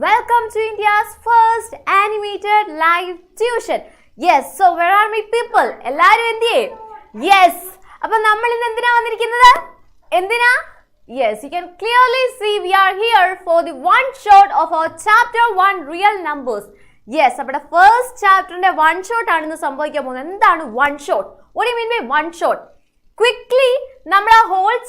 Welcome to India's first animated live tuition. Yes, so where are my people? Ellaru endiye? Yes. Appo nammal innu endina vandirikkunnathu? Endina? Yes, you can clearly see we are here for the one shot of our chapter 1 real numbers. Yes, appo first chapter inde one shot aanu innu sambhavikkan povunnu. Endanu one shot? What do you mean by one shot? Quickly, nammal whole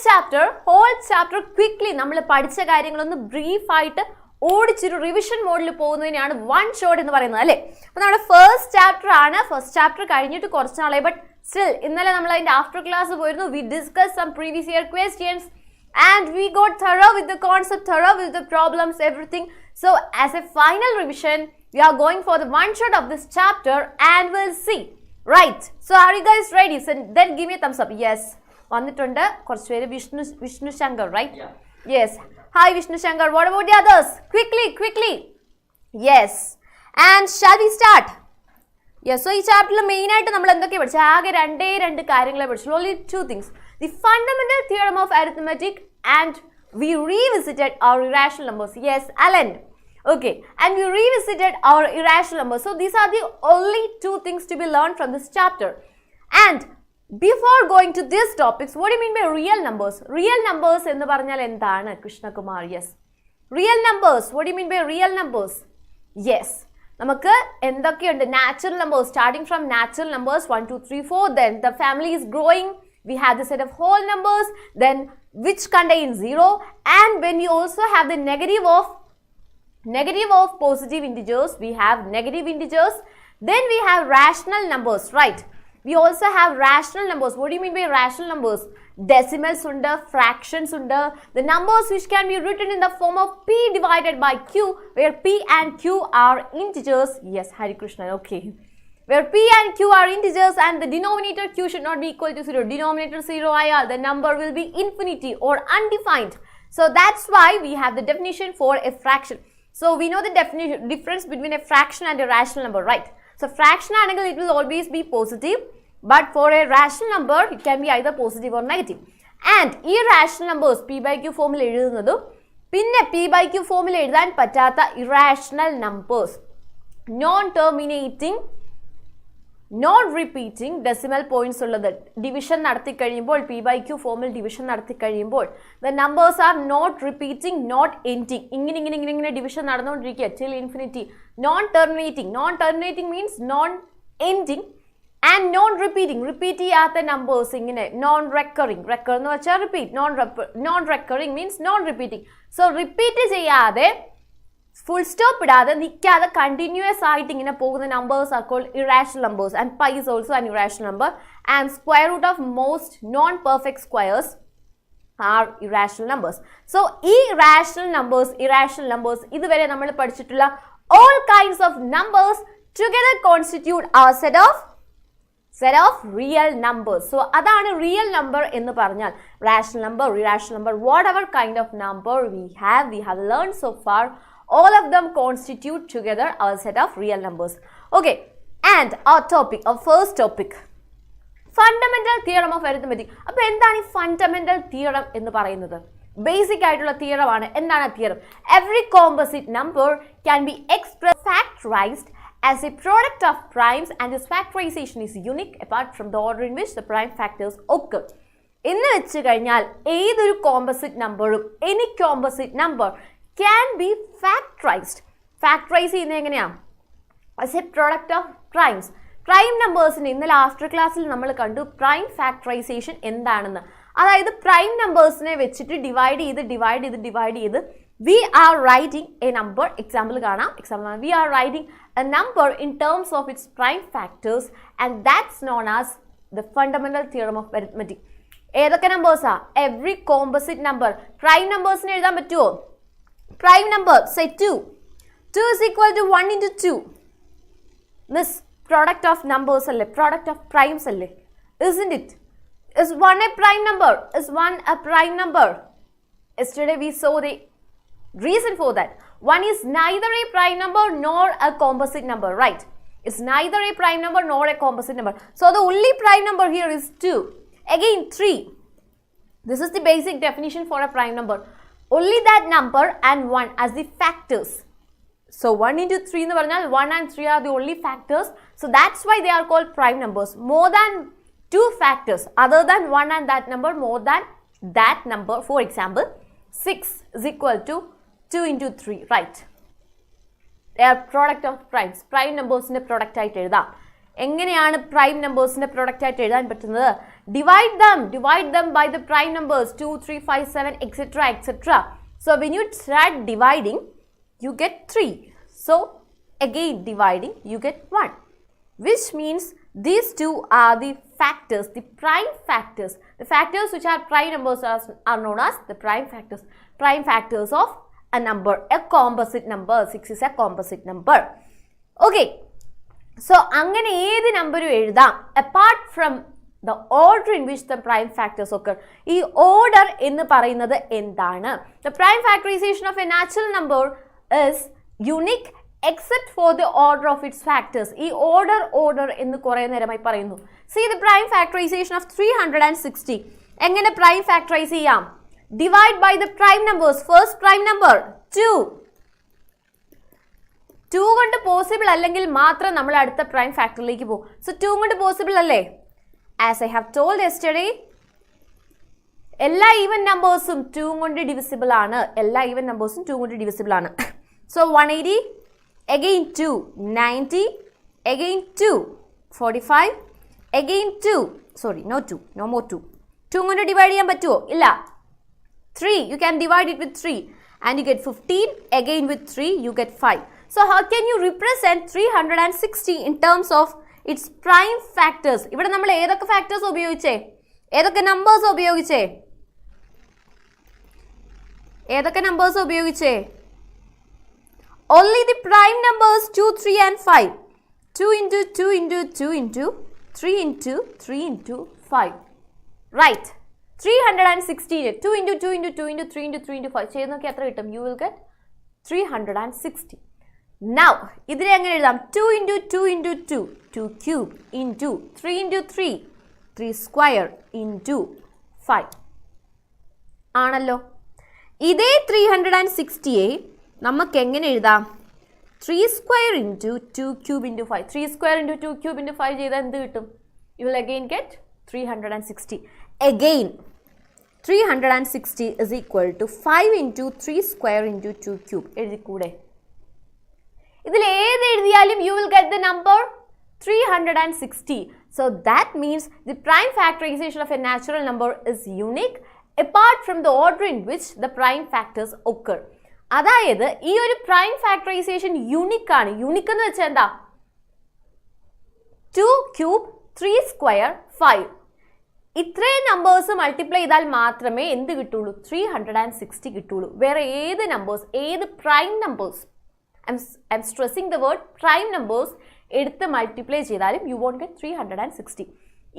chapter quickly nammal padicha karyangalonnu brief aayittu ഓടിച്ചൊരു revision മോഡിൽ പോകുന്നതിനാണ് one shot എന്ന് പറയുന്നത് അല്ലേ. അപ്പോൾ നമ്മുടെ first chapter ആണ്. First chapter കഴിഞ്ഞിട്ട് കുറച്ച് നാളായി, ബട്ട് സ്റ്റിൽ ഇന്നലെ നമ്മൾ അതിന്റെ ആഫ്റ്റർ ക്ലാസ് പോയിരുന്നു. We discuss some previous year questions and we got thorough with the concept, thorough with the problems, everything. So as a final revision, we are going for the one shot of this chapter and we'll see. Right. So are you guys ready? So then give me a thumbs up. Yes. വന്നിട്ടുണ്ട് കുറച്ച് പേര്. Vishnu Shankar, right? Yeah. Yes. Hi Vishnu Shankar, what about the others? Quickly. Yes. And shall we start? Yes, so this chapter main ആയിട്ട് നമ്മൾ എന്തൊക്കെ പഠിച്ചു? ആകെ രണ്ട് കാര്യങ്ങളെ പഠിച്ചു. Only two things. The fundamental theorem of arithmetic and we revisited our irrational numbers. Yes, Alan. Okay, and we revisited our irrational numbers. So these are the only two things to be learned from this chapter. And before going to these topics, what do you mean by real numbers? Real numbers ennu parnal endana Krishna Kumar? Yes, real numbers. What do you mean by real numbers? Yes, namakku endokkeyundu natural numbers, starting from natural numbers 1 2 3 4, then the family is growing, we have the set of whole numbers, then which contain 0, and when we also have the negative of positive integers, we have negative integers, then we have rational numbers, right? We also have rational numbers. What do you mean by rational numbers? Decimals unda, fractions unda, the numbers which can be written in the form of p divided by q, where p and q are integers. Yes, Hari Krishna, okay. Where p and q are integers and the denominator q should not be equal to 0. Denominator 0 IR, the number will be infinity or undefined. So that's why we have the definition for a fraction. So we know the difference between a fraction and a rational number, right? So fraction angle, it will always be positive, but for a rational number it can be either positive or negative. And irrational numbers p by q formula എഴുതുന്നതും പിന്നെ p by q formula എഴുതാൻ പറ്റാത്ത irrational numbers, non terminating, non repeating decimal points ഉള്ളത്, division നടത്തി കഴിയുമ്പോൾ p by q formula division നടത്തി കഴിയുമ്പോൾ the numbers are not repeating, not ending, ഇങ്ങനെ division നടന്നുകൊണ്ടിരിക്കുക till infinity. Non terminating means non ending, and non repeating, repeat ചെയ്യാത്ത numbers ഇങ്ങനെ non recurring എന്ന് വെച്ചാൽ repeat, non recurring means non repeating. So repeat ചെയ്യാതെ full stop ഇടാതെ നിൽക്കാതെ continuous ആയിട്ട് ഇങ്ങനെ പോകുന്ന numbers are called irrational numbers, and pi is also an irrational number, and square root of most non perfect squares are irrational numbers. So irrational numbers ഇതുവരെ നമ്മൾ പഠിച്ചിട്ടുള്ള all kinds of numbers together constitute our set of real numbers. So adana real number ennu parnal rational number, irrational number, whatever kind of number we have learned so far, all of them constitute together our set of real numbers. Okay, and our first topic, fundamental theorem of arithmetic. appo endana ee fundamental theorem ennu parayunnathu? Basic ആയിട്ടുള്ള theorem ആണ്. എന്താണ് theorem? Every composite number can be expressed factorized as a product of primes, and this factorization is unique apart from the order in which the prime factors occur. എന്ന് വെച്ച് കഴിഞ്ഞാൽ ഏതൊരു composite നമ്പറും any composite number can be factorized. Factorize ചെയ്യുന്നത് എങ്ങനെയാണ്? as a product of primes. Prime നമ്പേഴ്സിന് ഇന്നലെ after ക്ലാസ്സിൽ നമ്മൾ കണ്ടു പ്രൈം ഫാക്ടറൈസേഷൻ എന്താണെന്ന്. അതായത് പ്രൈം നമ്പേഴ്സിനെ വെച്ചിട്ട് ഡിവൈഡ് ചെയ്ത് we are writing a number. Example കാണാം. We are writing a number in terms of its prime factors, and that's known as the fundamental theorem of arithmetic. ഏതൊക്കെ നമ്പേഴ്സാ? every composite number. Prime നമ്പേഴ്സിനെ എഴുതാൻ പറ്റുമോ? prime number, say 2 is equal to 1 into 2. This product of numbers alle, product of primes alle, isn't it? Is 1 a prime number? Is 1 a prime number? Yesterday we saw the reason for that. 1 is neither a prime number nor a composite number, right? It's neither a prime number nor a composite number. So the only prime number here is 2. Again 3. This is the basic definition for a prime number. Only that number and 1 as the factors. So 1 into 3 എന്ന് പറഞ്ഞാൽ 1 and 3 are the only factors. So that's why they are called prime numbers. More than 2 factors other than 1 and that number, more than that number. For example, 6 is equal to 2 into 3, right? They are product of primes. Prime numbers ന്റെ product ആയിട്ട് എഴുതാം. എങ്ങനെയാണ് prime numbers ന്റെ product ആയിട്ട് എഴുതാൻ പറ്റുന്നത്? Divide them by the prime numbers 2, 3, 5, 7, etc., etc. So when you start dividing, you get 3. So again dividing, you get 1. Which means these two are the factors, the prime factors. The factors which are prime numbers are known as the prime factors. Prime factors of a number, a composite number. 6 is a composite number. Okay. So angane edi number ezhudam apart from the order in which the prime factors occur. Ee order ennu parayunnathu endana? The prime factorization of a natural number is unique except for the order of its factors. Ee order ennu kore neramai parayunnu. See the prime factorization of 360. Engane prime factorize cheyam? Divide by the prime numbers. First prime number 2. 2 കൊണ്ട് possible അല്ലെങ്കിൽ മാത്രം നമ്മൾ അടുത്ത prime ഫാക്ടറിലേക്ക് പോകും. So 2 കൊണ്ട് possible അല്ലേ? As I have told yesterday, എല്ലാ even നമ്പേഴ്സും 2 കൊണ്ട് ഡിവിസിബിൾ ആണ്. എല്ലാ ഈവൻ നമ്പേഴ്സും 2 കൊണ്ട് ഡിവിസിബിൾ ആണ്. So 180 again 2, 90 again 2, 45 again 2. Sorry, no 2, no more 2. 2 കൊണ്ട് ഡിവൈഡ് ചെയ്യാൻ പറ്റുമോ? ഇല്ല. 3, you can divide it with 3 and you get 15. Again with 3 you get 5. So how can you represent 360 in terms of its prime factors? ഇവിടെ നമ്മൾ ഏതൊക്കെ factors ഉപയോഗിച്ചേ? ഏതൊക്കെ numbers ഉപയോഗിച്ചേ? ഏതൊക്കെ numbers ഉപയോഗിച്ചേ? Only the prime numbers 2, 3 and 5. 2 into 2 into 2 into 3 into 3 into 5. Right. 360. 2 into 2 into 2 into 3 into 3 into 5. ചെയ്ത് നോക്കി എത്ര കിട്ടും? You will get 360. Now, ഇതിനെ എങ്ങനെ എഴുതാം? 2 into 2 into 2, 2 cube into 3 into 3, 3 square into 5. ആണല്ലോ. ഇതേ 360യെ നമുക്ക് എങ്ങനെ എഴുതാം? 3 square into 2 cube into 5. 3 square into 2 cube into 5 ചെയ്താൽ എന്ത് കിട്ടും? You will again get 360. Again, 360 is equal to 5 into 3 square into 2 cube. എഴുതിക്കൂടെ? ഇതിൽ ഏത് എഴുതിയാലും you will get the number 360. So that means the prime factorization of a natural number is unique apart from the order in which the prime factors occur. അതായത് ഈ ഒരു prime factorization unique ആണ്. Unique എന്ന് വെച്ചാൽ എന്താ? 2 cube 3 square 5. ഇത്രയും numbers multiply ചെയ്താൽ മാത്രമേ എന്ത് കിട്ടുള്ളൂ? 360 കിട്ടുള്ളൂ. വേറെ ഏത് നമ്പേഴ്സ്, ഏത് prime numbers, I'm stressing the word prime numbers, എടുത്ത് മൾട്ടിപ്ലൈ ചെയ്താലും you won't get 360.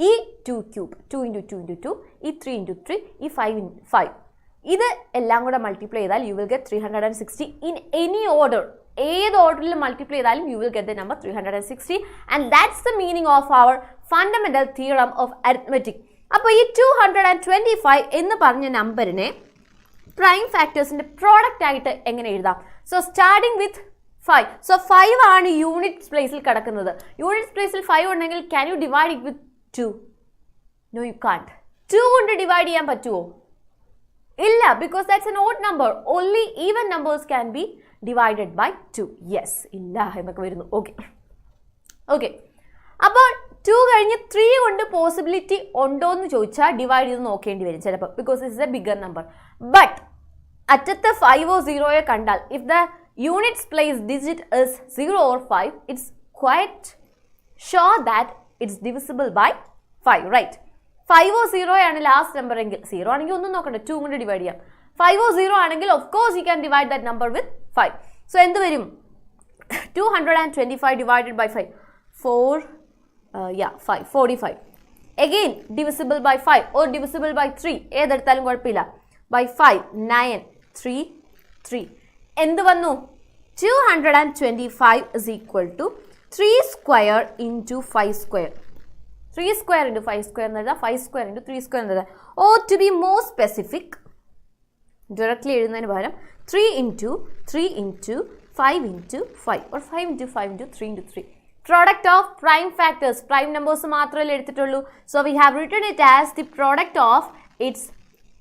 ഈ 2 cube 2 into 2 into 2, ഈ 3 into 3, ഈ 5 into 5, ഇത് എല്ലാം കൂടെ മൾട്ടിപ്ലൈ ചെയ്താൽ you will get 360 in any order. ഏത് ഓർഡറിൽ മൾട്ടിപ്ലൈ ചെയ്താലും you will get the number 360, and that's the meaning of our fundamental theorem of arithmetic. അപ്പോൾ ഈ 225 എന്ന് പറഞ്ഞ നമ്പറിനെ പ്രൈം ഫാക്ടേഴ്സിന്റെ പ്രോഡക്റ്റ് ആയിട്ട് എങ്ങനെ എഴുതാം? So starting with 5. സോ 5 ആണ് യൂണിറ്റ് പ്ലേസിൽ കിടക്കുന്നത്. യൂണിറ്റ് പ്ലേസിൽ 5 ഉണ്ടെങ്കിൽ can you divide it with 2? No, you can't. 2 കൊണ്ട് ഡിവൈഡ് ചെയ്യാൻ പറ്റുമോ? ഇല്ല, because that's an odd number. Only even numbers can be divided by 2. Yes, ഇല്ല എന്നൊക്കെ വരുന്നു. ഓക്കെ. അപ്പോൾ 2 കഴിഞ്ഞ് 3 കൊണ്ട് പോസിബിലിറ്റി ഉണ്ടോ എന്ന് ചോദിച്ചാൽ ഡിവൈഡ് ചെയ്ത് നോക്കേണ്ടി വരും ചിലപ്പോൾ, because it's a bigger number. But അറ്റത്ത് 5 or 0 കണ്ടാൽ, if the units place digit is 0 or 5, it's quite sure that it's divisible by 5, right? 5 or 0 ആണ് ലാസ്റ്റ് നമ്പർ എങ്കിൽ, 0 ആണെങ്കിൽ ഒന്നും നോക്കണ്ട, 2 കൊണ്ട് ഡിവൈഡ് ചെയ്യാം. 5 or 0 ആണെങ്കിൽ of course you can divide that number with 5. So എന്ത് വരും? 225 divided by 5, 45. Again divisible by 5 or divisible by 3, ഏതെടുത്താലും കുഴപ്പമില്ല. By 5, 9, 3, 3. എന്ത് വന്നു? 225 is equal to 3 square into 5 square. 3 square into 5 square എന്ന് എഴുതാം, 5 square into 3 square എന്ന് എഴുതാം. Or to be more specific, directly എഴുതുന്നതിന് പകരം 3 into 3 into 5 into 5 or 5 into 5 into 3 into 3. Product of prime factors. Prime numbers മാത്രമല്ലേ എടുത്തിട്ടുള്ളൂ. So we have written it as the product of its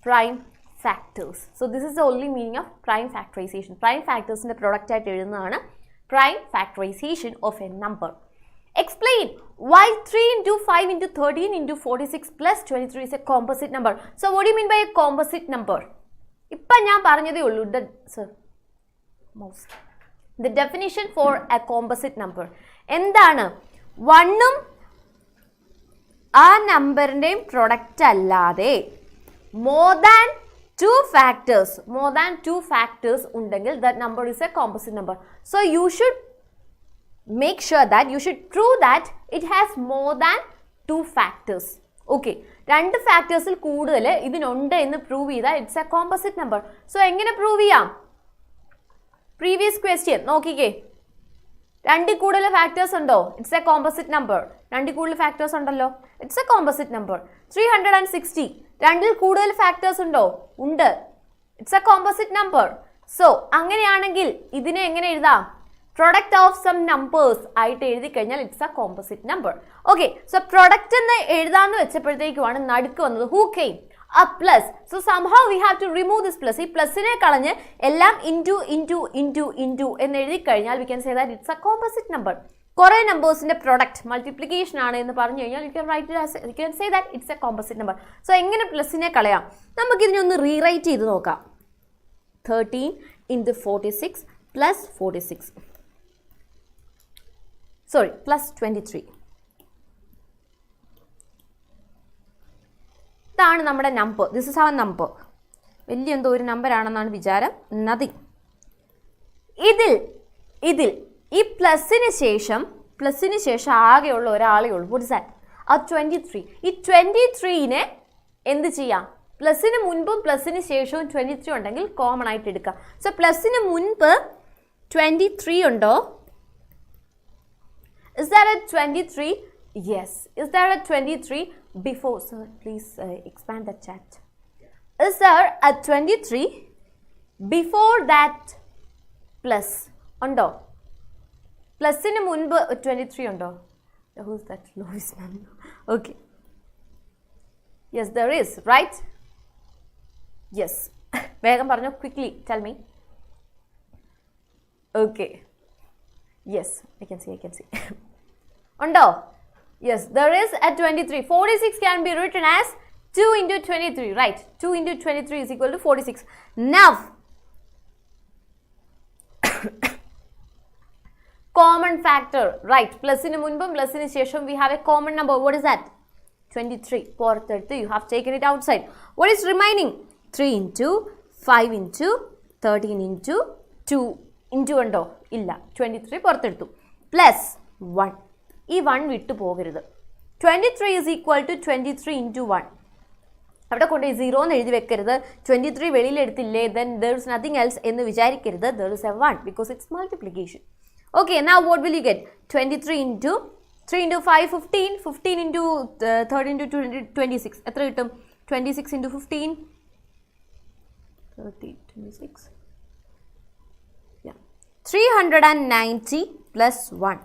prime factors. So this is the only meaning of prime factorization. Prime factors in the product ആയിട്ട് എഴുതുന്നതാണ് prime factorization of a number. Explain why 3 into 5 into 13 into 46 plus 23 is a composite number. So what do you mean by a composite number? ഇപ്പം ഞാൻ പറഞ്ഞതേ ഉള്ളൂ. The definition for a composite number. എന്താണ്? 1ഉം ആ നമ്പറിൻ്റെയും product അല്ലാതെ more than two factors ഉണ്ടെങ്കിൽ that number is a composite number. So you should make sure that you should prove that it has more than 2 factors. Okay, 2 factorsൽ കൂടുതൽ ഇതിനുണ്ട് എന്ന് prove ചെയ്താൽ it's a composite number. So എങ്ങനെ prove ചെയ്യാം? Previous question നോക്കിക്കേ. 2 കൂടുതൽ factors ഉണ്ടോ? It's a composite number. 2 കൂടുതൽ ഫാക്ടേഴ്സ് ഉണ്ടല്ലോ. It's a composite number. 360 2 കൂടുതൽ ഫാക്ടേഴ്സ് ഉണ്ടോ? ഉണ്ട്. It's a composite number. So അങ്ങനെയാണെങ്കിൽ ഇതിനെ എങ്ങനെ എഴുതാം? Product of some numbers ആയിട്ട് എഴുതി കഴിഞ്ഞാൽ it's a composite number. Okay, so product എന്ന് എഴുതാന്ന് വെച്ചപ്പോഴത്തേക്കുമാണ് നടുക്ക് വന്നത്. Who came? A plus. So somehow we have to remove this plus. ഈ പ്ലസിനെ കളഞ്ഞ് എല്ലാം into എന്ന് എഴുതി കഴിഞ്ഞാൽ we can say that it's a composite number. കുറേ നമ്പേഴ്സിന്റെ പ്രൊഡക്റ്റ് മൾട്ടിപ്ലിക്കേഷൻ ആണ് എന്ന് പറഞ്ഞു കഴിഞ്ഞാൽ you can say that it's a composite number. So എങ്ങനെ പ്ലസിനെ കളയാം? നമുക്കിതിനെ ഒന്ന് റീറൈറ്റ് ചെയ്ത് നോക്കാം. 13 into 46 plus 46. Sorry, plus 23. ഇതാണ് നമ്മുടെ number. This is our number. വലിയ എന്തോ ഒരു നമ്പർ ആണെന്നാണ് വിചാരം. നത്തിങ്. ഇതിൽ ഈ പ്ലസിന് ശേഷം ആകെയുള്ള ഒരാളേ ഉള്ളൂ. What is that? ആ 23. ഈ 23നെ എന്ത് ചെയ്യാം? പ്ലസിന് മുൻപും പ്ലസിന് ശേഷവും 23 ഉണ്ടെങ്കിൽ കോമൺ ആയിട്ട് എടുക്കാം. സോ പ്ലസിന് മുൻപ് 23 ഉണ്ടോ? Is there a 23? Yes. Is there a 23 before? Sir, please expand the chat. Is there a 23 before that plus? Undo. Plus in a munbu 23 undo. Who's that? Lois ma'am. Okay. Yes, there is, right? Yes. Vegam parno quickly. Tell me. Okay. Yes, I can see. Undo. Yes, there is a 23. 46 can be written as 2 into 23, right? 2 into 23 is equal to 46. Now, common factor, right? Plus in munbum, plus in shesham, we have a common number. What is that? 23. For 30, you have taken it outside. What is remaining? 3 into 5 into 13 into 2 into undo. Illa. 23 for 30. Plus 1. ഈ 1 വിട്ടു പോകരുത്. 23 is equal to 23 into 1. അവിടെ കൊണ്ട് 0 എന്ന് എഴുതി വെക്കരുത്. 23 വെളിയിൽ എടുത്തില്ലേ, then there is nothing else എന്ന് വിചാരിക്കരുത്. There is a 1 because it's multiplication. Okay, now what will you get? 23 into 3 into 5, 15. 15 into 13 into 26. എത്ര കിട്ടും? 26 into 15. 30, 26. Yeah. 390 plus 1.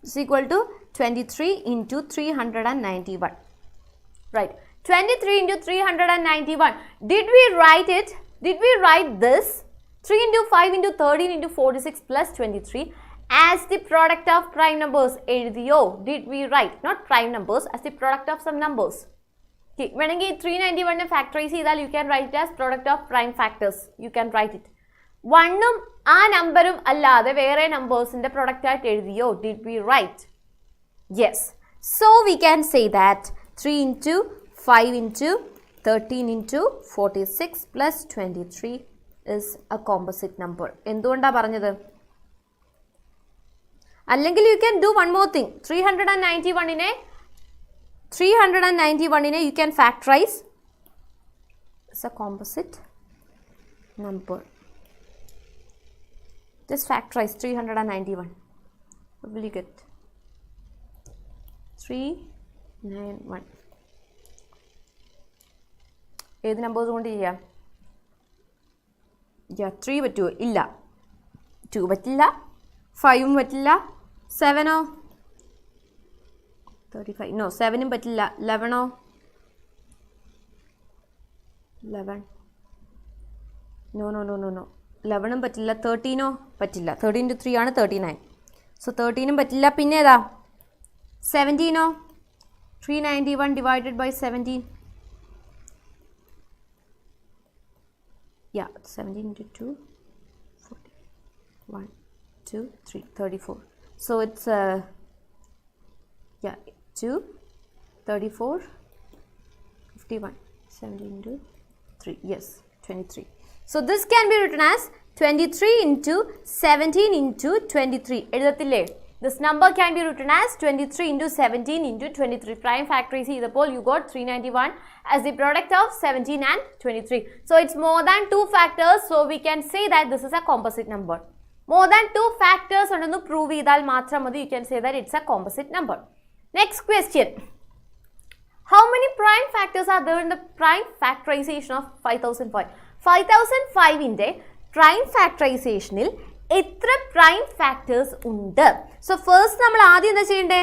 Is equal to 23 into 391. Right. 23 into 391. Did we write it? Did we write this 3 into 5 into 13 into 46 plus 23 as the product of prime numbers? Did we write? Not prime numbers, as the product of some numbers. Okay. When you 391 factorize, you can write it as product of prime factors. You can write it. 1ഉം ആ നമ്പറും അല്ലാതെ വേറെ നമ്പേഴ്സിന്റെ product ആയിട്ട് എഴുതിയോ? Did we write? Yes. So we can say that 3 into 5 into 13 into 46 plus 23 is a composite number. എന്തുകൊണ്ടാ പറഞ്ഞത്? അല്ലെങ്കിൽ you can do one more thing. 391നെ you can factorize. It's a composite number. Just factorize 391. What will you get? 391. ഏത് numbers കൊണ്ട് ചെയ്യാം? 3 പറ്റുമോ? ഇല്ല. 2 പറ്റില്ല, 5 പറ്റില്ല, 7 35 നോ 7 പറ്റില്ല, 11 11 നോ 11 പറ്റില്ല, 13 പറ്റില്ല, 13 into 3 ആണ് 39. സോ 13 പറ്റില്ല. പിന്നെ ഏതാ 17 391 divided by 17. Yeah, 17 into 2 40 1 2 3 34. So it's 2 34 51 17 into 3, yes, 23. So this can be written as 23 into 17 into 23. എഴുതത്തില്ലേ? This number can be written as 23 into 17 into 23. Prime factorize ചെയ്തപ്പോൾ you got 391 as the product of 17 and 23. So it's more than 2 factors. So we can say that this is a composite number. More than 2 factors ഉണ്ടെന്ന് prove ചെയ്താൽ മാത്രം മതി you can say that it's a composite number. Next question. How many prime factors are there in the prime factorization of 5005? 5005 prime factorization എത്ര prime factors ഉണ്ട്? So first നമ്മൾ ആദ്യം എന്താ ചെയ്യണ്ടേ?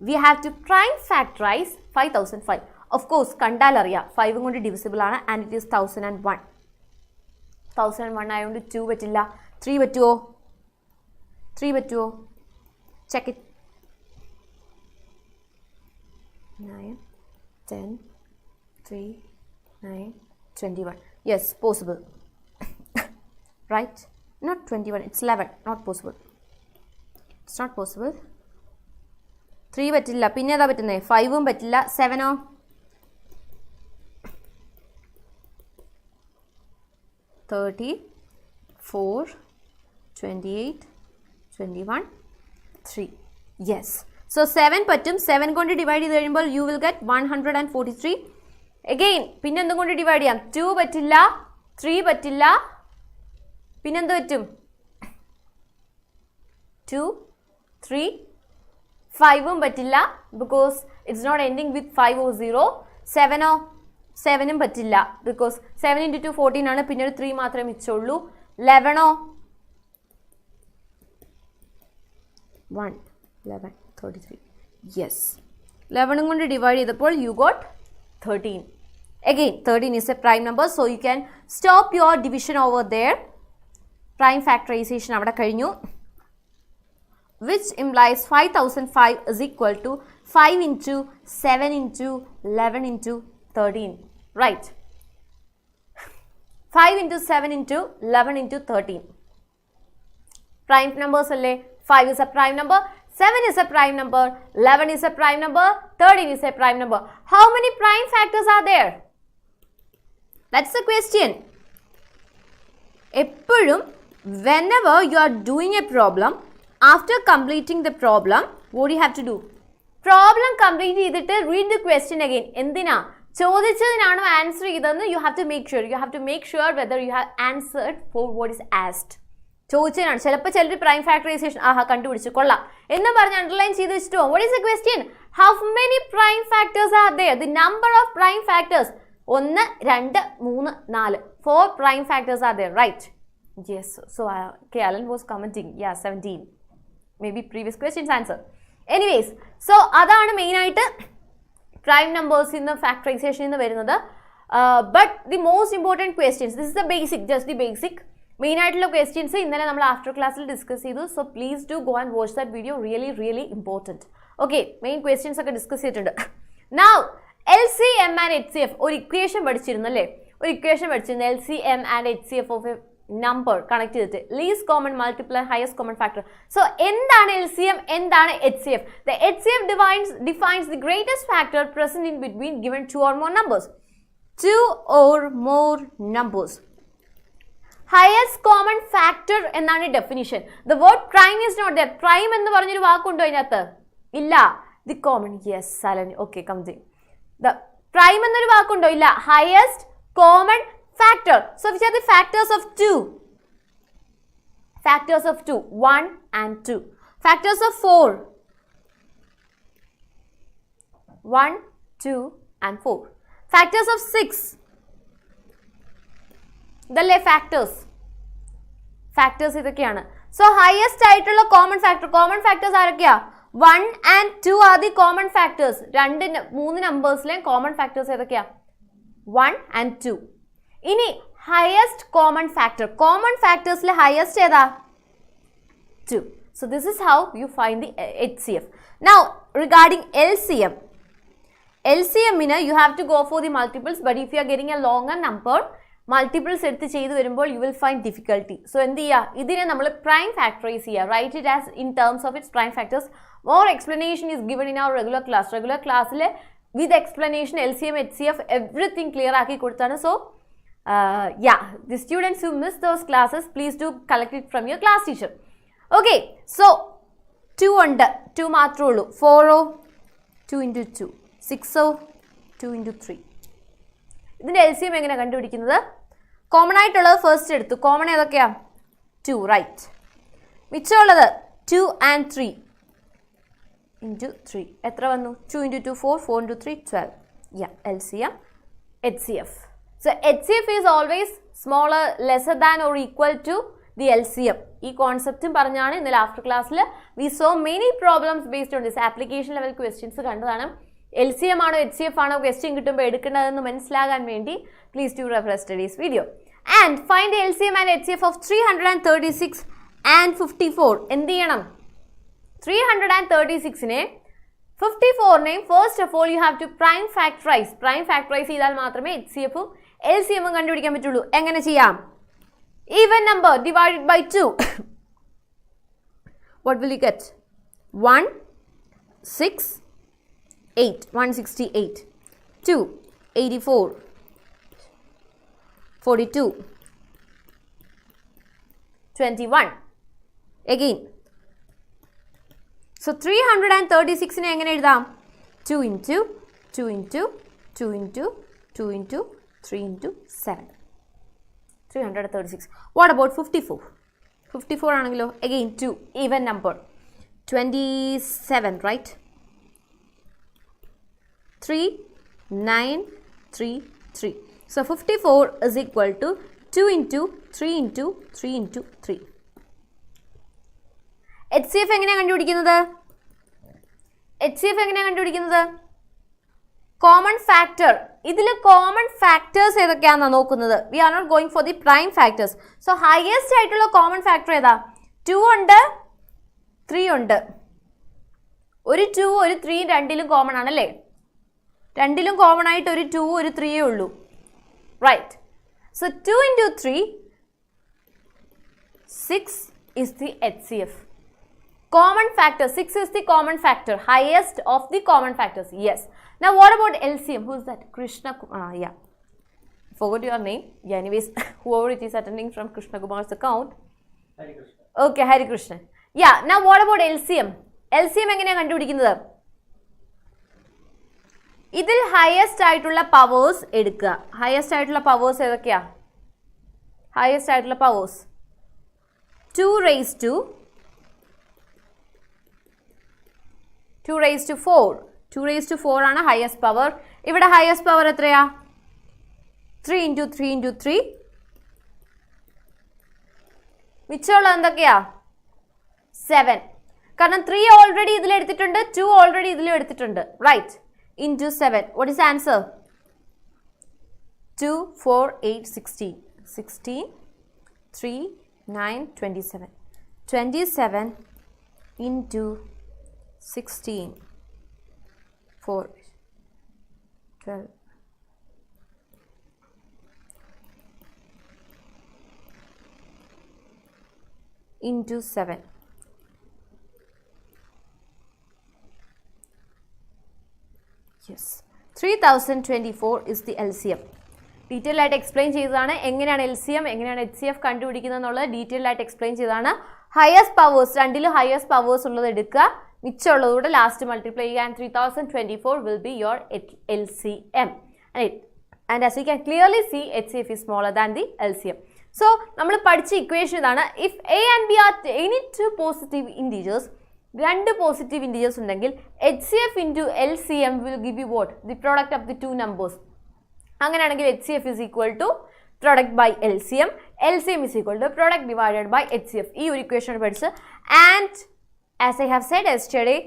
We have to prime factorize 5005. Of course കണ്ടാൽ അറിയാം 5 കൊണ്ട് divisible ആണ് and it is 1001. 1001 ആയതുകൊണ്ട് 2 പറ്റില്ല. 3 പറ്റുമോ? 3 പറ്റുമോ? Check it. 9 10 3 9 21. Yes, possible. Right? Not 21, it's 11. Not possible. It's not possible. 3 പറ്റില്ല. പിന്നെ ഏതാ പറ്റുന്നത്? 5 പറ്റില്ല. 7 30 4 28 21 3. Yes. So 7 പറ്റും. 7 കൊണ്ട് ഡിവൈഡ് ചെയ്ത് കഴിയുമ്പോൾ you will get 143. Again, പിന്നെ എന്തും കൊണ്ട് ഡിവൈഡ് ചെയ്യാം? 2 പറ്റില്ല, 3 പറ്റില്ല, പിന്നെന്ത് പറ്റും? 2 3 5 പറ്റില്ല because it's not ending with 5 or 0. 7 പറ്റില്ല because 7 into 2 14 ആണ്, പിന്നെ ഒരു 3 മാത്രമേ മിച്ചുള്ളൂ. 11 1 11 33. Yes, 11 കൊണ്ട് ഡിവൈഡ് ചെയ്തപ്പോൾ you got 13. Again 13 is a prime number, so you can stop your division over there. Prime factorization avada kazhinju, which implies 5005 is equal to 5 into 7 into 11 into 13. Right? 5 into 7 into 11 into 13. Prime numbers alle. 5 is a prime number, 7 is a prime number, 11 is a prime number, 13 is a prime number. How many prime factors are there? That's the question. എപ്പോഴും whenever you are doing a problem, after completing the problem, what do you have to do? Problem complete ചെയ്തിട്ട് read the question again. എന്തിനാ? ചോദിച്ചതിനാണോ answer ചെയ്തതെന്ന് you have to make sure. You have to make sure whether you have answered for what is asked. ചോദിച്ചതിനാണ്. ചിലപ്പോൾ ചിലർ prime factorisation കണ്ടുപിടിച്ചു കൊള്ളാം എന്ന് പറഞ്ഞ് underline ചെയ്ത് വെച്ചിട്ടോ. what is the question? How many prime factors are there? The number of prime factors. 1 2 3 4 4 prime factors are there, right? Yes. So K. Alan was commenting. Yeah, 17. Maybe previous question's answer. Anyways, so അതാണ് മെയിനായിട്ട് prime numbers in the factorization എന്ന് വരുന്നത്. But the most important questions, this is the basic, just the basic. Main ആയിട്ടുള്ള questions ഇന്നലെ നമ്മൾ after ക്ലാസ്സിൽ discuss ചെയ്തു. So please do go and watch that video. Really important. Okay, main questions ഒക്കെ discuss ചെയ്തിട്ടുണ്ട്. Now LCM and HCF ഒരു equation പഠിച്ചിരുന്നു അല്ലേ? ഒരു ഇക്വേഷൻ പഠിച്ചിരുന്നു LCM and HCF of a number connect ചെയ്തിട്ട് least common multiply highest common factor. So എന്താണ് LCM, എന്താണ് HCF? The HCF defines the greatest factor present in between given two or more numbers. Highest common factor എന്നാണ് definition. The word prime is not there. Prime എന്ന് പറഞ്ഞൊരു വാക്കുണ്ടോ അതിനകത്ത്? ഇല്ല. The common, yes, Salani. Okay, comes in. The prime എന്നൊരു വാക്കുണ്ടോ? ഇല്ല. Highest common factor. So which are the factors of 2? Factors of 2, 1 and 2. Factors of 4, 1, 2 and 4. Factors of 6. ഇതല്ലേ factors ഇതൊക്കെയാണ്. So highest ആയിട്ടുള്ള common factors ആരൊക്കെയാ? 1 and 2 are the common factors. 3 നമ്പേഴ്സിലെ common factors ഏതൊക്കെയാ? 1 and 2. ഇനി highest common ഫാക്ടേഴ്സിലെ highest ഏതാ? 2. So this is how you find the HCF. Now regarding LCM you have to go for the multiples, but if you are getting a longer number, multiples എടുത്ത് ചെയ്തു വരുമ്പോൾ you will find difficulty. So എന്ത് ചെയ്യുക? ഇതിനെ നമ്മൾ prime factorize ചെയ്യുക. Write it as in terms of its prime factors. More explanation is given in our regular class. Regular classൽ with explanation LCM, HCF everything clear ആക്കി കൊടുത്താണ്. So yeah, the students who miss those classes, please do collect it from your class teacher. Okay, so 2 ഉണ്ട്, 2 മാത്രമേ ഉള്ളൂ. 4 2 into 2, 6 2 into 3. ഇതിൻ്റെ LCM എങ്ങനെയാണ് കണ്ടുപിടിക്കുന്നത്? Common ആയിട്ടുള്ളത് first എടുത്തു. കോമൺ ഏതൊക്കെയാ? 2, റൈറ്റ്. മിച്ചമുള്ളത് 2 and 3 into 3. എത്ര വന്നു? 2 into 2 4, 4 into 3 12. Yeah, LCM, HCF. So HCF is always smaller, lesser than or equal to the LCM. ഈ കോൺസെപ്റ്റും പറഞ്ഞാണ് ഇന്നലെ ആഫ്റ്റർ ക്ലാസ്സിൽ we saw many problems based on this. Application level questions കണ്ടതാണ്. LCM ആണോ HCF ആണോ question കിട്ടുമ്പോൾ എടുക്കേണ്ടതെന്ന് മനസ്സിലാകാൻ വേണ്ടി please do refer today's video. And find the LCM and HCF of 336 and 54. എന്ത് ചെയ്യണം? 336നെ 54നെയും first of all you have to prime factorise ചെയ്താൽ മാത്രമേ HCFും LCMും കണ്ടുപിടിക്കാൻ പറ്റുള്ളൂ. എങ്ങനെ ചെയ്യാം? Even number divided by 2. What will you get? 1 6 8, 168. 2 84, 42, 21. Again. So 336നെ എങ്ങനെ എഴുതാം? 2 into 2 into 2 into 2 into 3 into 7. 336. What about 54? 54 ആണെങ്കിലോ? Again 2, even number. 27, right? 3 9 3 3. So 54 is equal to 2 into 3 into 3 into 3. HCF എങ്ങനെയാണ് കണ്ടുപിടിക്കുന്നത്? Common factor. ഇതിൽ common factors ഏതൊക്കെയാണെന്നാണ് നോക്കുന്നത്. We are not going for the prime factors. So highest ആയിട്ടുള്ള common factor ഏതാ? 2 ഉണ്ട്, 3 ഉണ്ട്. ഒരു 2 ഒരു 3 രണ്ടിലും കോമൺ ആണല്ലേ? രണ്ടിലും കോമൺ ആയിട്ട് ഒരു 2 ഒരു 3 ഉള്ളൂ, right? So 2 into 3 6 is the HCF. Common factor 6 is the common factor, highest of the common factors. Yes. Now what about LCM? Who is that? Krishna. Yeah. Forgot your name. Yeah. Anyways, whoever it is attending from Krishna Kumar's account. Hari Krishna. Okay, Hari Krishna. Yeah. Now what about LCM? LCM എങ്ങനെയാണ് കണ്ടുപിടിക്കുന്നത്? ഇതിൽ highest ആയിട്ടുള്ള powers എടുക്കുക. Highest ആയിട്ടുള്ള powers ഏതൊക്കെയാ? Highest ആയിട്ടുള്ള powers 2 raised to 4. 2 raised to 4 ആണ് highest power. ഇവിടെ ഹയസ്റ്റ് പവർ എത്രയാ? 3 into 3 into 3. മിച്ചമുള്ള എന്തൊക്കെയാ? 7. കാരണം 3 ഓൾറെഡി ഇതിലെടുത്തിട്ടുണ്ട്, 2 ഓൾറെഡി ഇതിലും എടുത്തിട്ടുണ്ട്, right? Into 7. What is the answer? 2 4 8 16. 16 3 9 27. 27 into 16 4 12 into 7. Yes, 3024 is the LCM. Detail ആയിട്ട് എക്സ്പ്ലെയിൻ ചെയ്തതാണ് എങ്ങനെയാണ് LCM എങ്ങനെയാണ് HCF കണ്ടുപിടിക്കുന്നത് എന്നുള്ളത് ഡീറ്റെയിൽ ആയിട്ട് എക്സ്പ്ലെയിൻ ചെയ്തതാണ്. ഹയസ്റ്റ് പവേഴ്സ്, രണ്ടിലും ഹയസ്റ്റ് പവേഴ്സ് ഉള്ളത് എടുക്കുക, മിച്ചമുള്ളതോടെ ലാസ്റ്റ് മൾട്ടിപ്ലൈ ചെയ്യുക. And 3024 will be your LCM. And as you can clearly see, HCF is smaller than the LCM. So നമ്മൾ പഠിച്ച ഇക്വേഷൻ ഇതാണ്. If A and B are any two positive integers, രണ്ട് positive integers ഉണ്ടെങ്കിൽ HCF into LCM will give you what? The product of the two numbers. അങ്ങനെയാണെങ്കിൽ HCF is equal to product by LCM. LCM is equal to product divided by HCF. ഈ ഒരു equation പഠിച്ച്. And as I have said yesterday,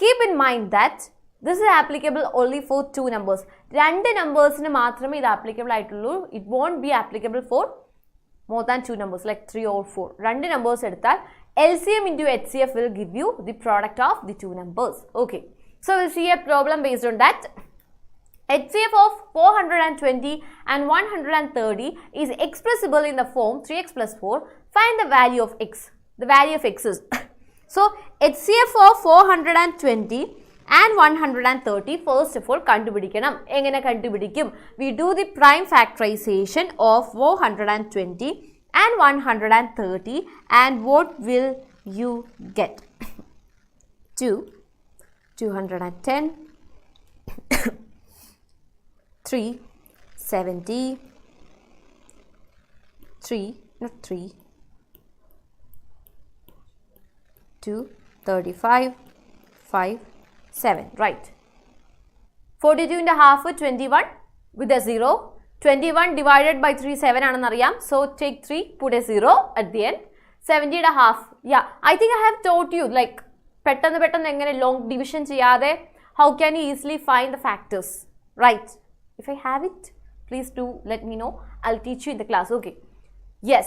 keep in mind that this is applicable only for 2 numbers. 2 നമ്പേഴ്സിന് മാത്രമേ ഇത് applicable ആയിട്ടുള്ളൂ. It won't be applicable for more than 2 numbers like 3 or 4. 2 numbers എടുത്താൽ LCM into HCF will give you the product of the 2 numbers. Okay. So we'll see a problem based on that. HCF of 420 and 130 is expressible in the form 3x plus 4. Find the value of x. The value of x is. So HCF of 420 and 130 first of all കണ്ടുപിടിക്കണം. എങ്ങനെ കണ്ടുപിടിക്കും? We do the prime factorization of 420 and 130 and what will you get? 2, 210, 3, 70, 3, not 3, 2, 35, 5, 7, right. 42 and a half, 21 with a 0. 21 divided by 3, 7 ആണെന്ന് അറിയാം. So take 3, put a 0 at the end. 70 and a half. Yeah, I think I have taught you like പെട്ടെന്ന് എങ്ങനെ long division ചെയ്യാതെ how can you easily find the factors, right? If I have it, please do let me know. I'll teach you in the class. Okay. Yes.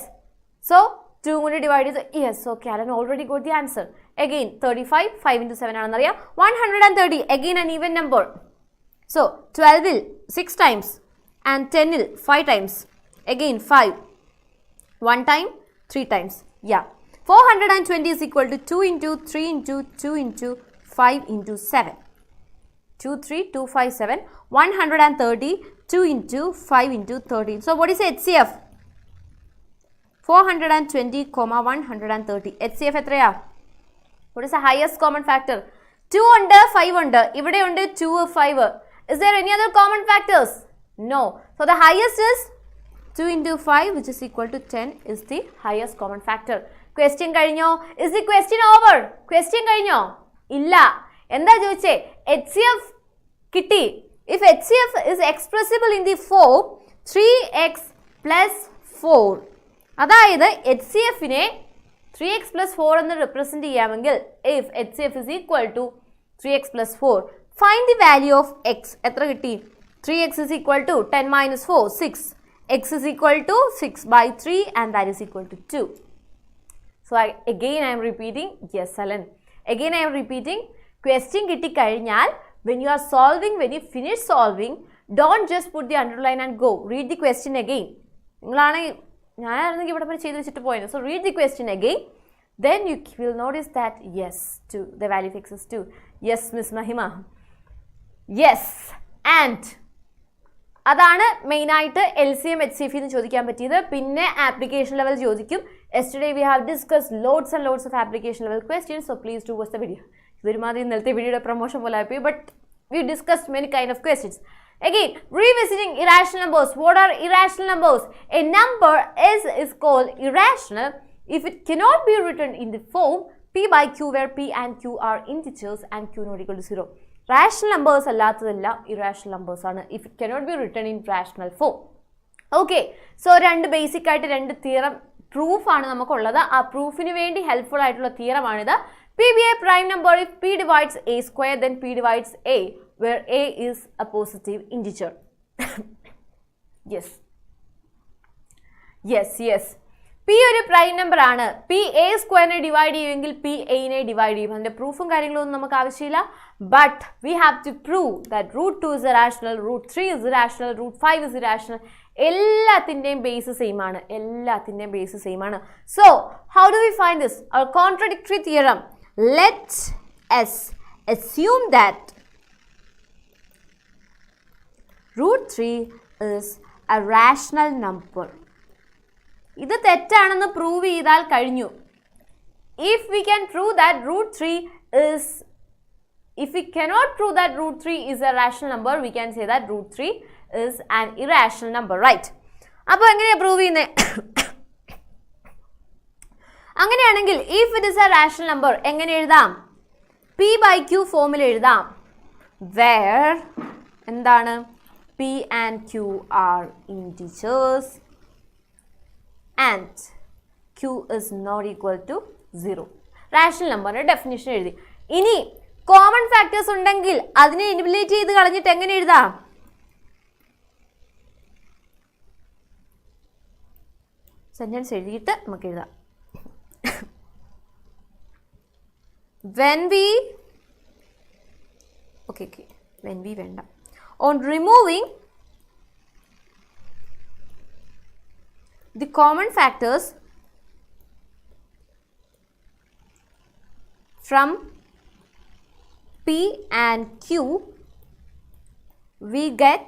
So 2 കൊണ്ട് divide ചെയ്ത് yes. Okay, Alan already got the answer. Again 35, 5 into 7 ആണെന്ന് അറിയാം. 130 again an even number. So 12 ൽ 6 times and 10 ൽ 5 times. Again 5. 1 time, 3 times. Yeah. 420 is equal to 2 into 3 into 2 into 5 into 7. 2, 3, 2, 5, 7. 130, 2 into 5 into 13. So what is HCF? 420, 130. HCF എത്രയാ? What is the highest common factor? 2 ഉണ്ട്, 5 ഉണ്ട്. ഇവിടെ ഉണ്ട് 2, 5. Is there any other common factors? No. So the highest is 2 into 5 which is equal to 10 is the highest common factor. Question കഴിഞ്ഞോ? Is the question over? Question കഴിഞ്ഞോ? ഇല്ല. എന്താ ചോദിച്ചേ? HCF കിട്ടി. If HCF is expressible in the form 3x plus 4. അതായത് HCFനെ 3x plus 4 എന്ന് represent ചെയ്യാമെങ്കിൽ if HCF is equal to 3x plus 4. Find the value of x. എത്ര കിട്ടി? 3x is equal to 10 minus 4, 6. X is equal to 6 by 3 and that is equal to 2. So again I am repeating. Yes, Alan. Again I am repeating. Question കിട്ടി കഴിഞ്ഞാൽ when you are solving, when you finish solving, don't just put the underline and go. Read the question again. നിങ്ങളാണ് ഞാനായിരുന്നെങ്കിൽ ഇവിടെ ചെയ്ത് വെച്ചിട്ട് പോയത്. So read the question again. Then you will notice that yes, 2. The value of x is 2. Yes, Miss Mahima. Yes. And അതാണ് മെയിനായിട്ട് LCM HCF എന്ന് ചോദിക്കാൻ പറ്റിയത്. പിന്നെ ആപ്ലിക്കേഷൻ ലെവൽ ചോദിക്കും. Yesterday we have discussed loads and loads of application level questions. So please do watch the video. ഇതൊരുമാതിരി ഇന്നലത്തെ വീഡിയോയുടെ promotion പോലെ ആയിപ്പോയി. But we discussed many kind of questions. Again, revisiting irrational numbers. What are irrational numbers? A number is called irrational if it cannot be written in the form p by q where p and q are integers and q not equal to 0. Rational numbers അല്ലാത്തതെല്ലാം irrational numbers ആണ് if it cannot be written in rational form. Okay, so രണ്ട് basic ആയിട്ട് രണ്ട് theorem proof ആണ് നമുക്കുള്ളത്. ആ പ്രൂഫിന് വേണ്ടി helpful ആയിട്ടുള്ള theorem ആണിത്. P be a prime number if p divides a square then p divides a where a is a positive integer. Yes. Yes, yes. P ഒരു പ്രൈം നമ്പർ ആണ്. P a സ്ക്വയറിനെ divide ചെയ്യുമെങ്കിൽ P a നെ divide ചെയ്യും. അതിന്റെ പ്രൂഫും കാര്യങ്ങളൊന്നും നമുക്ക് ആവശ്യമില്ല. But we have to prove that root 2 is irrational, root 3 is irrational, root 5 is irrational. എല്ലാത്തിൻ്റെയും ബേസ് സെയിം ആണ്. എല്ലാത്തിൻ്റെയും ബേസ് സെയിം ആണ്. So how do we find this? Our contradictory theorem. Let us assume that root 3 is a rational number. ഇത് തെറ്റാണെന്ന് prove ചെയ്താൽ കഴിഞ്ഞു. If we can prove that root 3 is, if we cannot prove that root 3 is a rational number, we can say that root 3 is an irrational number, right? അപ്പോൾ എങ്ങനെയാ prove ചെയ്യുന്നത്? അങ്ങനെയാണെങ്കിൽ if it is a rational number എങ്ങനെ എഴുതാം? p by q ഫോമിൽ എഴുതാം. Where എന്താണ്? p and q are integers and q is not equal to 0. Rational നമ്പറിന്റെ ഡെഫിനിഷൻ എഴുതി. ഇനി കോമൺ ഫാക്ടേഴ്സ് ഉണ്ടെങ്കിൽ അതിനെ എലിമിനേറ്റ് ചെയ്ത് കളഞ്ഞിട്ട് എങ്ങനെ എഴുതാം? സെന്റൻസ് എഴുതിയിട്ട് നമുക്ക് എഴുതാം. when we വേണ്ട. on removing the common factors from P and Q, we get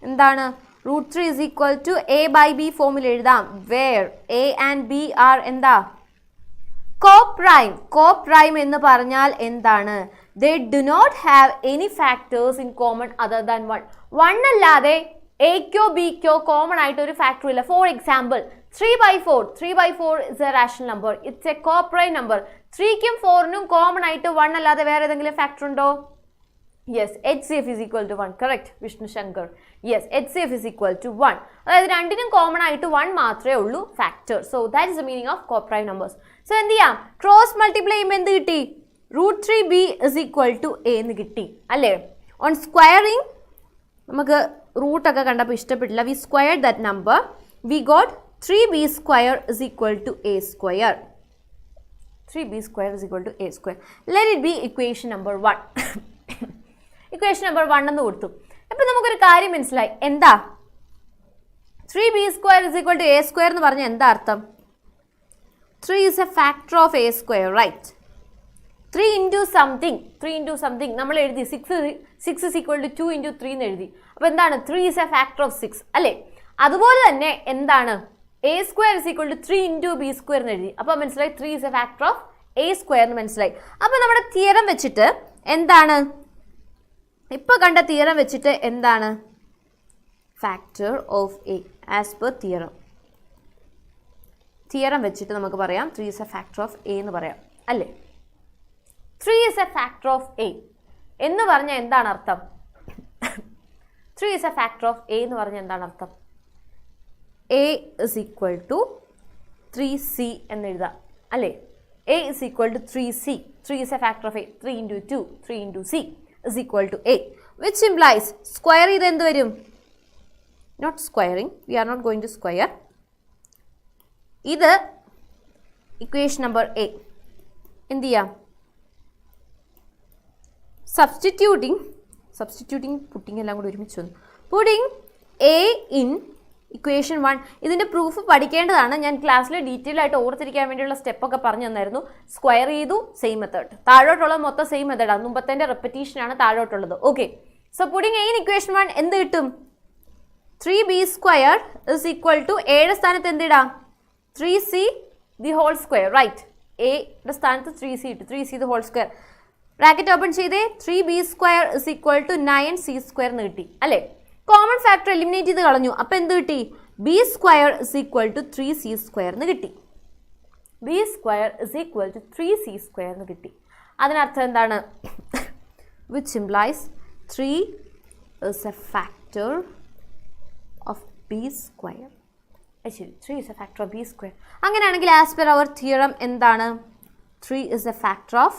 എന്താണ് √3 is equal to a by b ഫോമിൽ എഴുതാം. where a and b are എന്താ co-prime എന്ന് പറഞ്ഞാൽ എന്താണ്? they do not have any factors in common other than 1. 1 അല്ലാതെ echo ബിക്കോ common ആയിട്ട് ഒരു ഫാക്ടർ ഇല്ല. For example 3/4 is a rational number. It's a co-prime number. 3ക്കും 4നും കോമൺ ആയിട്ട് 1 അല്ലാതെ വേറെ ഏതെങ്കിലും ഫാക്ടർ ഉണ്ടോ? Yes, HCF is equal to 1. Correct Vishnu Shankar. Yes, HCF is equal to 1. അതായത് രണ്ടിനും കോമൺ ആയിട്ട് 1 മാത്രമേ ഉള്ളൂ factor. So that is the meaning of co-prime numbers. So എന്ത് ചെയ്യാം? ക്രോസ് മൾട്ടിപ്ലൈ ചെയ്യുമ്പോൾ എന്ത് കിട്ടി? √3b is equal to a എന്ന് കിട്ടി അല്ലേ? ഓൺ സ്ക്വയറിങ് നമുക്ക് റൂട്ടൊക്കെ കണ്ടപ്പോൾ ഇഷ്ടപ്പെട്ടില്ല. We squared that number. We got 3b square is equal to a square. 3b square is equal to a square. Let it be equation number 1. Equation number 1 എന്ന് കൊടുത്തു. അപ്പോൾ നമുക്കൊരു കാര്യം മനസ്സിലായി. എന്താ 3b square is equal to a square എന്ന് പറഞ്ഞാൽ എന്താ അർത്ഥം? 3 is a factor of a square, right? 3 into something നമ്മൾ എഴുതി 6 is equal to 2 into 3 എന്ന് എഴുതി. അപ്പോൾ എന്താണ്? 3 is a factor of 6 അല്ലേ? അതുപോലെ തന്നെ എന്താണ് a square is equal to 3 into b square എന്ന് എഴുതി. അപ്പോൾ മനസ്സിലായി 3 is a factor of a square എന്ന് മനസ്സിലായി. അപ്പോൾ നമ്മുടെ തിയറം വെച്ചിട്ട് എന്താണ് ഇപ്പോൾ കണ്ട തിയറം വെച്ചിട്ട് എന്താണ് factor of a as per theorem വെച്ചിട്ട് നമുക്ക് പറയാം 3 is a factor of a എന്ന് പറയാം അല്ലേ? 3 is a factor of a എന്ന് പറഞ്ഞാൽ എന്താണ് അർത്ഥം? 3 is a factor of a എന്ന് പറഞ്ഞാൽ എന്താണ് അർത്ഥം? a is equal to 3c എന്ന് എഴുതാം അല്ലേ? a is equal to 3c. 3 is a factor of a. 3 into 2, 3 into c is equal to a, which implies square ചെയ്ത് എന്ത് വരും? Not squaring, we are not going to square. ഇത് equation number a. എന്ത് ചെയ്യാം? Substituting putting എല്ലാം കൂടി ഒരുമിച്ച് വന്നു. Putting a in equation 1. ഇതിൻ്റെ പ്രൂഫ് പഠിക്കേണ്ടതാണ്. ഞാൻ ക്ലാസ്സിൽ ഡീറ്റെയിൽ ആയിട്ട് ഓർത്തിരിക്കാൻ വേണ്ടിയുള്ള സ്റ്റെപ്പൊക്കെ പറഞ്ഞു തന്നായിരുന്നു. സ്ക്വയർ ചെയ്തു, സെയിം മെത്തേഡ്. താഴോട്ടുള്ളത് മൊത്തം സെയിം മെത്തേഡാണ്. മുമ്പത്തെ റിപ്പറ്റീഷനാണ് താഴോട്ടുള്ളത്. Okay, so putting a in equation 1 എന്ത് കിട്ടും? 3b square is equal to എയുടെ സ്ഥാനത്ത് എന്തിടാം? 3c the whole square, right? എയുടെ സ്ഥാനത്ത് 3c ഇട്ടു. 3c the whole square. Bracket open ചെയ്തേ. 3b square is equal to 9c square എന്ന് കിട്ടി അല്ലേ? കോമൺ ഫാക്ടർ എലിമിനേറ്റ് ചെയ്ത് കളഞ്ഞു. അപ്പോൾ എന്ത് കിട്ടി? b square is equal to 3c square എന്ന് കിട്ടി. b square is equal to 3c square എന്ന് കിട്ടി. അതിനർത്ഥം എന്താണ്? which implies 3 is a factor of b square. ശരി, 3 is a factor of b square. അങ്ങനെയാണെങ്കിൽ ആസ് പെർ അവർ തിയറം എന്താണ്? 3 is a factor of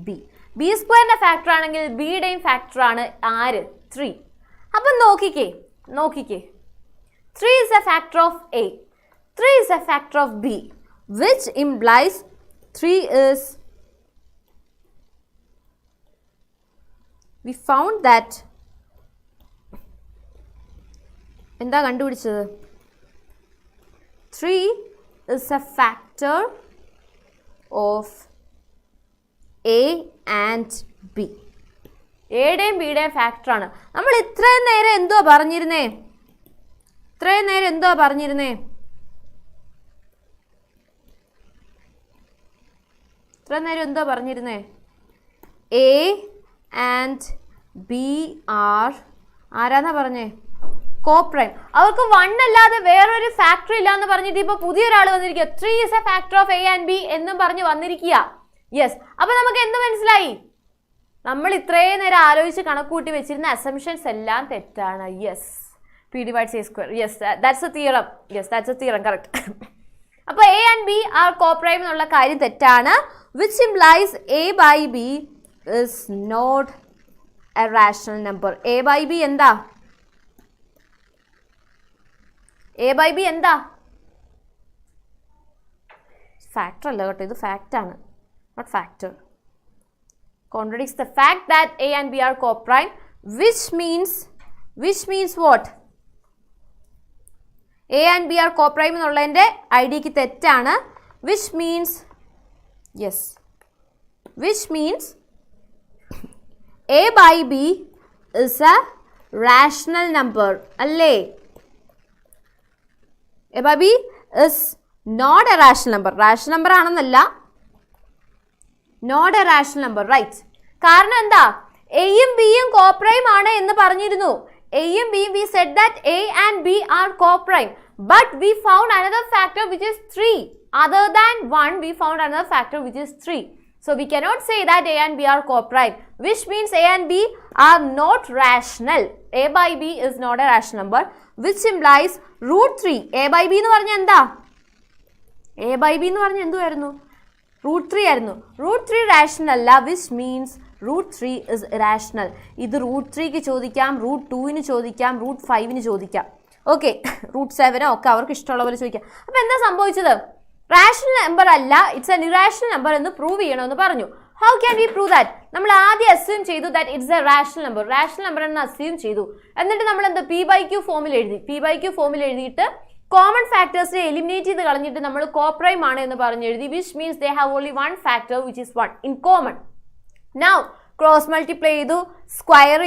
b. B സ്ക്വയറിൻ്റെ factor ആണെങ്കിൽ ബിയുടെയും ഫാക്ടർ ആണ് ആര്? 3. അപ്പം നോക്കിക്കേ 3 is a factor of a, 3 is a factor of b, which implies 3 is, we found that എന്താ കണ്ടുപിടിച്ചത്? 3 is a factor of a and b. എയുടെയും ബിയുടെയും ഫാക്ടറാണ്. നമ്മൾ ഇത്രയും നേരം എന്തുവാ പറഞ്ഞിരുന്നേ? എ ആൻഡ് ബി ആർ ആരാന്നാ പറഞ്ഞേ? കോപ്രൈം. അവർക്ക് 1 അല്ലാതെ വേറൊരു ഫാക്ടർ ഇല്ല എന്ന് പറഞ്ഞിട്ട് ഇപ്പോൾ പുതിയൊരാൾ വന്നിരിക്കുക. 3 is a factor of a and b എന്നും പറഞ്ഞ് വന്നിരിക്കുക. യെസ്, അപ്പൊ നമുക്ക് എന്ത് മനസ്സിലായി? നമ്മൾ ഇത്രയും നേരം ആലോചിച്ച് കണക്കൂട്ടി വെച്ചിരുന്ന അസംഷൻസ് എല്ലാം തെറ്റാണ്. Yes, P divides A square. Yes, that's a theorem. Yes, that's a theorem. Correct. അപ്പോൾ A and B are co-prime എന്നുള്ള കാര്യം തെറ്റാണ്. Which implies A by B is not a rational number. A by B എന്താ? A by B എന്താ? Factor അല്ല കേട്ടോ, ഇത് fact ആണ്, not factor. Contradicts the fact that A and B are co-prime, which means what? A and B are co-prime എന്നുള്ളതിൻ്റെ ഐഡിയക്ക് തെറ്റാണ്. Which means A by B is a rational number. അല്ലേ? A by B is not a rational number. Rational number ആണെന്നല്ല, not a rational number, right? കാരണം എന്താ? എയും ബിയും coprime ആണ് എന്ന് പറഞ്ഞിരുന്നു. എയും ബിയും we said that A and B are co-prime, but we found another factor which is 3. Other than 1, we found another factor which is 3. So we cannot say that A and B are co-prime, which means A and B are not rational. A by B is not a rational number, which implies root 3. A by B എന്ന് പറഞ്ഞാൽ എന്താ? A by B എന്ന് പറഞ്ഞാൽ എന്തുവായിരുന്നു? root 3 ആയിരുന്നു. root 3 rational അല്ല, which means root 3 is irrational. ഇത് root 3ക്ക് ചോദിക്കാം, root 2ന് ചോദിക്കാം, root 5ന് ചോദിക്കാം. ഓക്കെ, root 7 ഒക്കെ അവർക്ക് ഇഷ്ടമുള്ള പോലെ ചോദിക്കാം. അപ്പോൾ എന്താ സംഭവിച്ചത്? റാഷണൽ നമ്പർ അല്ല, ഇറ്റ്സ് എൻ ഇറാഷണൽ നമ്പർ എന്ന് പ്രൂവ് ചെയ്യണമെന്ന് പറഞ്ഞു. How can we prove that? നമ്മൾ ആദ്യം അസ്യൂം ചെയ്തു that it's A rational number. Rational number എന്ന് അസ്യൂം ചെയ്തു. എന്നിട്ട് നമ്മൾ എന്താ P/Q ഫോമിൽ എഴുതി. P/Q ഫോമിൽ എഴുതിയിട്ട് കോമൺ ഫാക്ടേഴ്സിനെ എലിമിനേറ്റ് ചെയ്ത് കളഞ്ഞിട്ട് നമ്മൾ കോപ്രൈം ആണ് എന്ന് പറഞ്ഞ് എഴുതി. Which means they have only one factor which is 1 in common. Now cross multiply ചെയ്തു, സ്ക്വയർ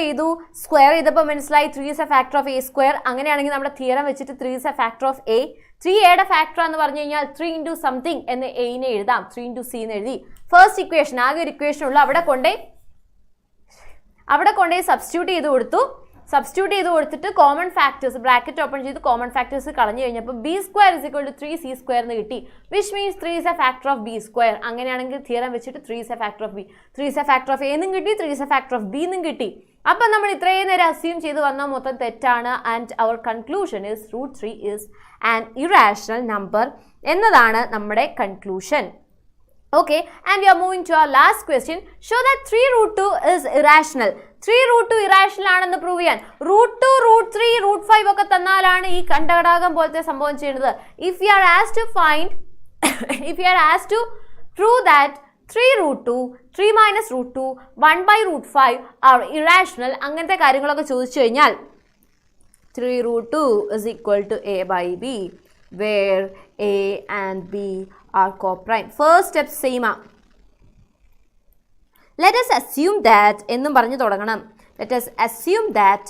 ചെയ്തപ്പോൾ മനസ്സിലായി 3 is a factor of A square. അങ്ങനെയാണെങ്കിൽ നമ്മുടെ തിയറം വെച്ചിട്ട് 3 is a factor of A. 3A factor എന്ന് പറഞ്ഞു കഴിഞ്ഞാൽ 3 into സംതിങ് എന്ന് എനെ എഴുതാം. 3 into C എന്ന് എഴുതി. ഫസ്റ്റ് ഇക്വേഷൻ, ആകെ ഒരു ഇക്വേഷൻ ഉള്ളൂ, അവിടെ കൊണ്ടേ സബ്സ്റ്റിറ്റ്യൂട്ട് ചെയ്ത് കൊടുത്തിട്ട് കോമൺ ഫാക്ടേഴ്സ് ബ്രാക്കറ്റ് ഓപ്പൺ ചെയ്ത് കോമൺ ഫാക്ടേഴ്സ് കളഞ്ഞു കഴിഞ്ഞപ്പോൾ B square is equal to 3C square എന്ന് കിട്ടി. Which means 3 is a factor of B square. അങ്ങനെയാണെങ്കിൽ തിയറം വെച്ചിട്ട് 3 is a factor of B. 3 is a factor of A എന്നും കിട്ടി, 3 is a factor of B എന്നും കിട്ടി. അപ്പം നമ്മൾ ഇത്രയും നേരം അസ്യൂം ചെയ്ത് വന്നാൽ മൊത്തം തെറ്റാണ്. ആൻഡ് അവർ conclusion is root 3 is an irrational number എന്നതാണ് നമ്മുടെ conclusion. Okay, and we are moving to our last question. Show that 3 root 2 is irrational. 3 root 2 irrational ആണെന്ന് പ്രൂവ് ചെയ്യാൻ root 2, root 3, root 5 ഒക്കെ തന്നാലാണ് ഈ കണ്ടകടാകം പോലത്തെ സംഭവം ചെയ്യുന്നത്. If you are asked to prove that 3 root 2, 3 minus root 2, 1 by root 5 are irrational, അങ്ങനത്തെ കാര്യങ്ങളൊക്കെ ചോദിച്ചു കഴിഞ്ഞാൽ 3 root 2 is equal to A by B, where A and B are co-prime. First step same ആ. Let us assume that എന്നും പറഞ്ഞു തുടങ്ങണം. Let us assume that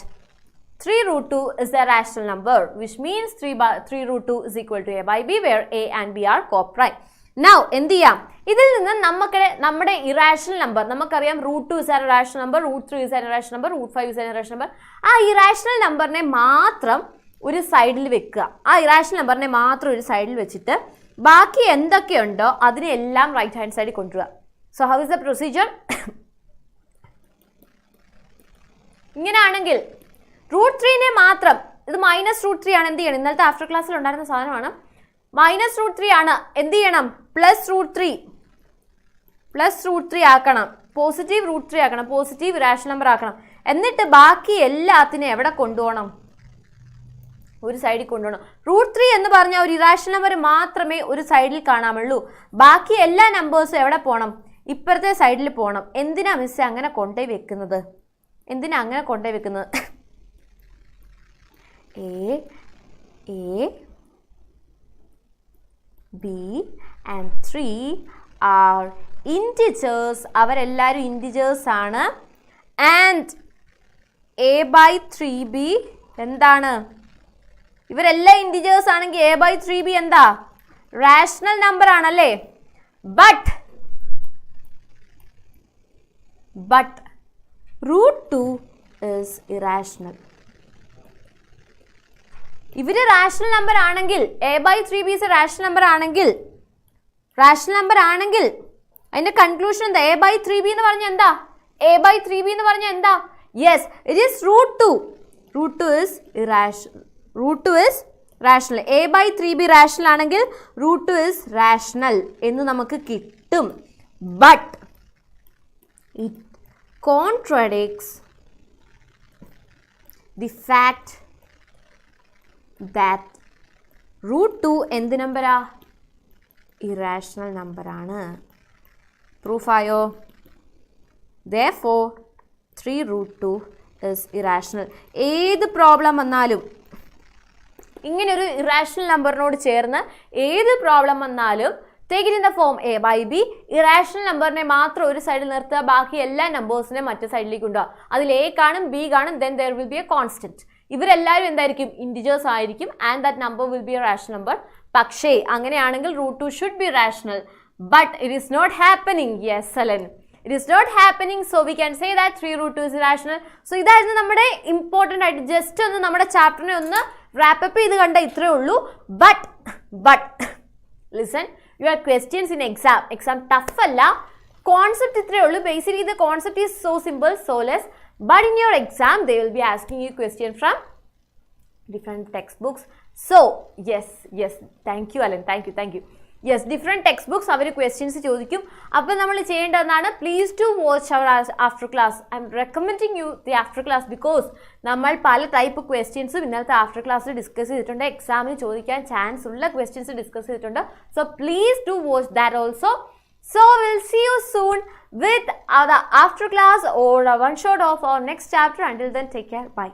3 root 2 is a rational number, which means 3 root 2 is equal to A by B, where A and B are co-prime. Now എന്ത് ചെയ്യാം? ഇതിൽ നിന്ന് നമ്മുടെ irrational number നമുക്കറിയാം. root 2 is an irrational number, root 3 is an irrational number, root 5 is an irrational number. ആ irrational നമ്പറിനെ മാത്രം ഒരു സൈഡിൽ വെക്കുക. വെച്ചിട്ട് ബാക്കി എന്തൊക്കെയുണ്ടോ അതിനെല്ലാം റൈറ്റ് ഹാൻഡ് സൈഡിൽ കൊണ്ടുവരിക. So how is the procedure? ഇങ്ങനെയാണെങ്കിൽ root 3നെ മാത്രം, ഇത് മൈനസ് root 3 ആണ്, എന്ത് ചെയ്യണം? ഇന്നലത്തെ ആഫ്റ്റർ ക്ലാസ്സിൽ ഉണ്ടായിരുന്ന സാധനമാണ്. മൈനസ് root 3 ആണ്, എന്ത് ചെയ്യണം? പ്ലസ് root 3 ആക്കണം, പോസിറ്റീവ് root 3 ആക്കണം, പോസിറ്റീവ് ഇറാഷണൽ നമ്പർ ആക്കണം. എന്നിട്ട് ബാക്കി എല്ലാത്തിനും എവിടെ കൊണ്ടുപോകണം? ഒരു സൈഡിൽ കൊണ്ടുപോകണം. root 3 എന്ന് പറഞ്ഞാൽ ഒരു ഇറാഷണൽ നമ്പർ മാത്രമേ ഒരു സൈഡിൽ കാണാമുള്ളൂ. ബാക്കി എല്ലാ നമ്പേഴ്സും എവിടെ പോകണം? ഇപ്പുറത്തെ സൈഡിൽ പോകണം. എന്തിനാ മിസ് അങ്ങനെ കൊണ്ടുപോയി വെക്കുന്നത്? A, B and 3 are integers. അവരെല്ലാവരും ഇൻറ്റിജേഴ്സ് ആണ്. ആൻഡ് A by 3B എന്താണ്? ഇവരെല്ലാം ഇൻറ്റിജേഴ്സ് ആണെങ്കിൽ A by 3B എന്താ? റാഷണൽ നമ്പർ ആണല്ലേ. But root 2 is irrational. ഇവര് റാഷണൽ നമ്പർ ആണെങ്കിൽ, A by 3B is a rational number ആണെങ്കിൽ അതിന്റെ കൺക്ലൂഷൻ എന്താ? A by 3B എന്ന് പറഞ്ഞാൽ എന്താ? Yes, it is root 2. root 2 is irrational. Root two is rational. A by 3b rational ആണെങ്കിൽ root two is rational എന്ന് നമുക്ക് കിട്ടും. But it contradicts the fact that root 2 എന്ത് നമ്പറാ? ഇറാഷണൽ നമ്പറാണ്. പ്രൂഫായോ? Therefore 3 root 2 is irrational. ഏത് problem വന്നാലും ഇങ്ങനൊരു ഇറാഷണൽ നമ്പറിനോട് ചേർന്ന് ഏത് പ്രോബ്ലം വന്നാലും take it in the form a by b, irrational നമ്പറിനെ മാത്രം ഒരു സൈഡിൽ നിർത്തുക, ബാക്കി എല്ലാ നമ്പേഴ്സിനെ മറ്റു സൈഡിലേക്ക് കൊണ്ടുപോകുക. അതിൽ a കാണും b കാണും, then there will be a constant. ഇവരെല്ലാവരും എന്തായിരിക്കും? ഇൻറ്റിജേഴ്സ് ആയിരിക്കും, and that number will be a rational number. പക്ഷേ അങ്ങനെയാണെങ്കിൽ root 2 should be rational, but it is not happening. Yes, Alan. It is not happening, so we can say that 3 root 2 is irrational. So ഇതായിരുന്നു നമ്മുടെ important ആയിട്ട് just ഒന്ന് നമ്മുടെ ചാപ്റ്ററിനെ ഒന്ന് wrap-up ചെയ്ത് കണ്ട ഇത്രയേ ഉള്ളൂ. But listen, your questions in exam tough അല്ല, കോൺസെപ്റ്റ് ഇത്രയേ ഉള്ളൂ. Basically the concept is so simple, so less. But in your exam, they will be asking you question from different textbooks. So, yes, thank you, Alan, thank you. Yes, different textbooks, അവർ questions ചോദിക്കും. അപ്പോൾ നമ്മൾ ചെയ്യേണ്ടതെന്നാണ്, please to watch our after class. I am recommending you the after class because നമ്മൾ പല type ക്വസ്റ്റ്യൻസും ഇന്നലത്തെ after ക്ലാസ്സിൽ ഡിസ്കസ് ചെയ്തിട്ടുണ്ട്. എക്സാമിന് ചോദിക്കാൻ ചാൻസ് ഉള്ള ക്വസ്റ്റ്യൻസ് ഡിസ്കസ് ചെയ്തിട്ടുണ്ട്. So please to watch that also. So we'll see you soon with the after class or a one shot of our next chapter. Until then, take care. Bye.